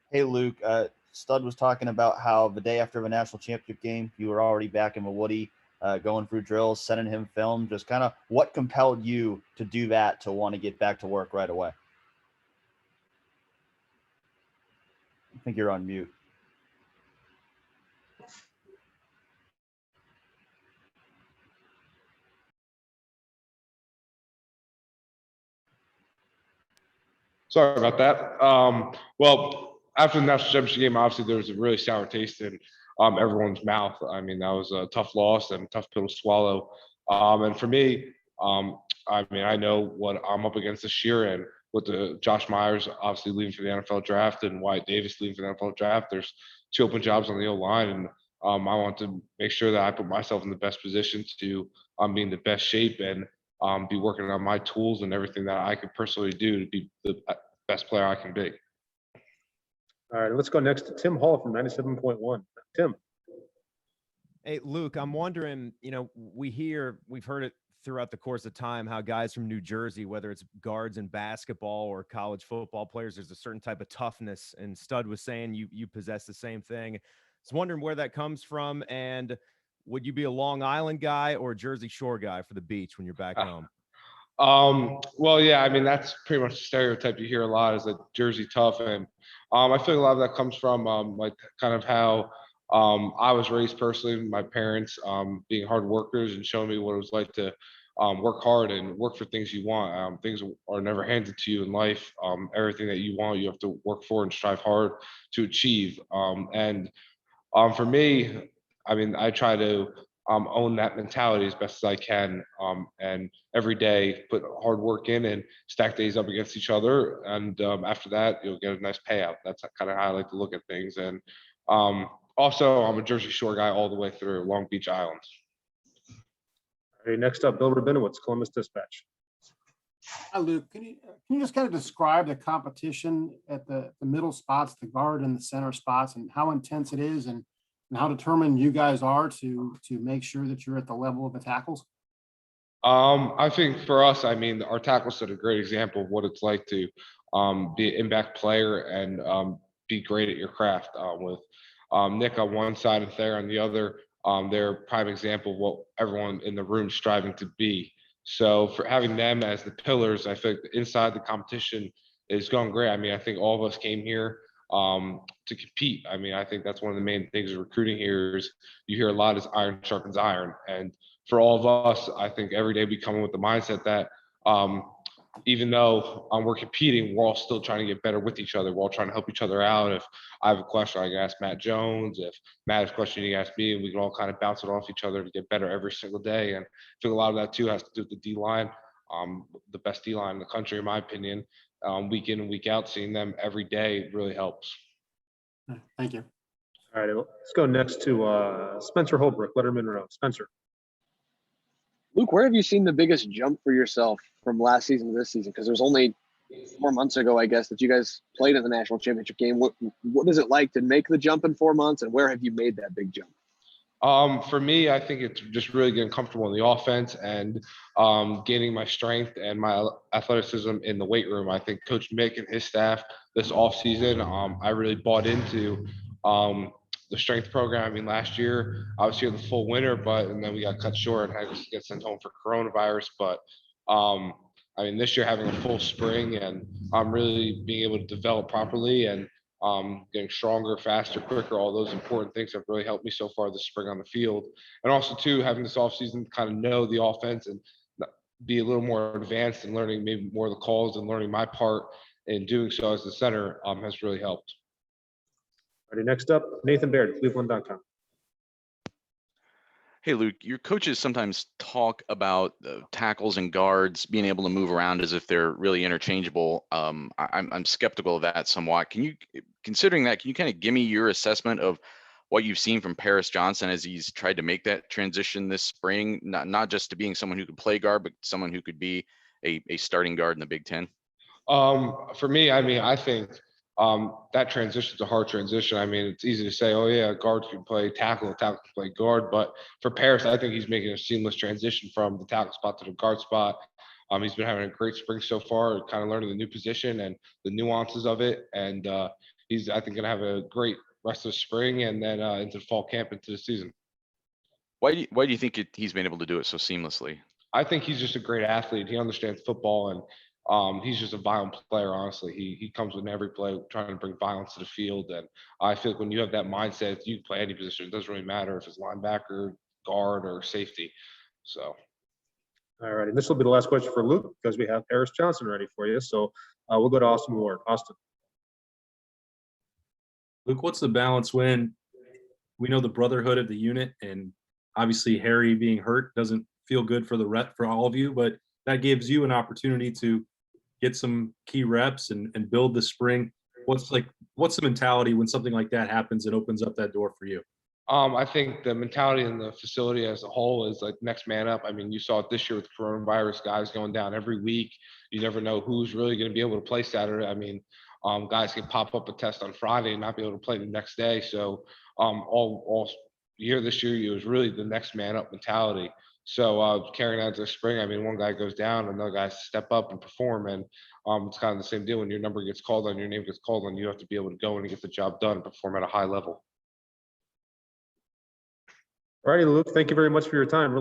Hey, Luke. Stud was talking about how the day after the national championship game, you were already back in the Woody, going through drills, sending him film. Just kind of what compelled you to do that to want to get back to work right away? I think you're on mute. Sorry about that. Well, after the national championship game, obviously there was a really sour taste in everyone's mouth. I mean, that was a tough loss and a tough pill to swallow. And for me, um, I mean, I know what I'm up against this year, and with the Josh Myers obviously leaving for the NFL draft and Wyatt Davis leaving for the NFL draft, there's two open jobs on the O line, and I want to make sure that I put myself in the best position to be in the best shape and be working on my tools and everything that I could personally do to be the best player I can be. All right, let's go next to Tim Hall from 97.1. Tim. Hey, Luke, I'm wondering, we've heard it throughout the course of time, how guys from New Jersey, whether it's guards in basketball or college football players, there's a certain type of toughness. And Stud was saying you possess the same thing. I was wondering where that comes from. And would you be a Long Island guy or a Jersey Shore guy for the beach when you're back home? Well, yeah, I mean, that's pretty much the stereotype you hear a lot is that Jersey tough. And I feel a lot of that comes from like kind of how I was raised personally, my parents being hard workers and showing me what it was like to work hard and work for things you want. Things are never handed to you in life. Everything that you want, you have to work for and strive hard to achieve. And for me, I mean, I try to own that mentality as best as I can, and every day put hard work in and stack days up against each other. And after that, you'll get a nice payout. That's kind of how I like to look at things. And also, I'm a Jersey Shore guy all the way through Long Beach Island. All right, next up, Bill Rabinowitz, Columbus Dispatch. Hi, Luke. Can you just kind of describe the competition at the middle spots, the guard and the center spots, and how intense it is, and how determined you guys are to make sure that you're at the level of the tackles? I think for us, I mean, our tackles set a great example of what it's like to be an impact player and be great at your craft. With Nick on one side and Thayer on the other, they're a prime example of what everyone in the room is striving to be. So for having them as the pillars, I think inside the competition is going great. I mean, I think all of us came here to compete. I mean, I think that's one of the main things of recruiting here is you hear a lot is iron sharpens iron. And for all of us, I think every day we come in with the mindset that even though we're competing, we're all still trying to get better with each other. We're all trying to help each other out. If I have a question, I can ask Matt Jones. If Matt has a question, he can ask me, and we can all kind of bounce it off each other to get better every single day. And I think a lot of that too has to do with the D line, the best D line in the country, in my opinion. Week in and week out, seeing them every day really helps. Thank you. All right, let's go next to Spencer Holbrook, Letterman Row. Spencer. Luke, where have you seen the biggest jump for yourself from last season to this season? Because it was only 4 months ago, I guess, that you guys played in the national championship game. What is it like to make the jump in 4 months, and where have you made that big jump? For me, I think it's just really getting comfortable in the offense and gaining my strength and my athleticism in the weight room. I think Coach Mick and his staff this offseason, I really bought into the strength program. I mean, last year I was here the full winter, and then we got cut short and had to get sent home for coronavirus. But I mean, this year having a full spring and I'm really being able to develop properly and getting stronger, faster, quicker, all those important things have really helped me so far this spring on the field. And also too, having this offseason kind of know the offense and be a little more advanced and learning maybe more of the calls and learning my part in doing so as the center has really helped. All right, next up, Nathan Baird, Cleveland.com. Hey, Luke, your coaches sometimes talk about tackles and guards being able to move around as if they're really interchangeable. I'm skeptical of that somewhat. Considering that, can you kind of give me your assessment of what you've seen from Paris Johnson as he's tried to make that transition this spring, not just to being someone who could play guard, but someone who could be a starting guard in the Big Ten? For me, I mean, I think that transition is a hard transition. I mean, it's easy to say, oh yeah, guard can play tackle can play guard. But for Paris, I think he's making a seamless transition from the tackle spot to the guard spot. He's been having a great spring so far, kind of learning the new position and the nuances of it. And he's I think going to have a great rest of spring and then into fall camp into the season. Why do you think he's been able to do it so seamlessly? I think he's just a great athlete. He understands football, and he's just a violent player. Honestly, he comes with every play trying to bring violence to the field. And I feel like when you have that mindset, you can play any position. It doesn't really matter if it's linebacker, guard, or safety. So. All right, and this will be the last question for Luke because we have Harris Johnson ready for you. So we'll go to Austin Ward. Austin. Luke, what's the balance when we know the brotherhood of the unit, and obviously Harry being hurt doesn't feel good for for all of you, but that gives you an opportunity to get some key reps and build the spring. What's the mentality when something like that happens and opens up that door for you? I think the mentality in the facility as a whole is like next man up. I mean, you saw it this year with coronavirus, guys going down every week. You never know who's really going to be able to play Saturday. I mean, guys can pop up a test on Friday and not be able to play the next day. So all year this year, it was really the next man up mentality. So carrying out to the spring, I mean, one guy goes down, another guy step up and perform. And it's kind of the same deal. When your number gets called on, your name gets called on, you have to be able to go in and get the job done and perform at a high level. All righty, Luke, thank you very much for your time. Really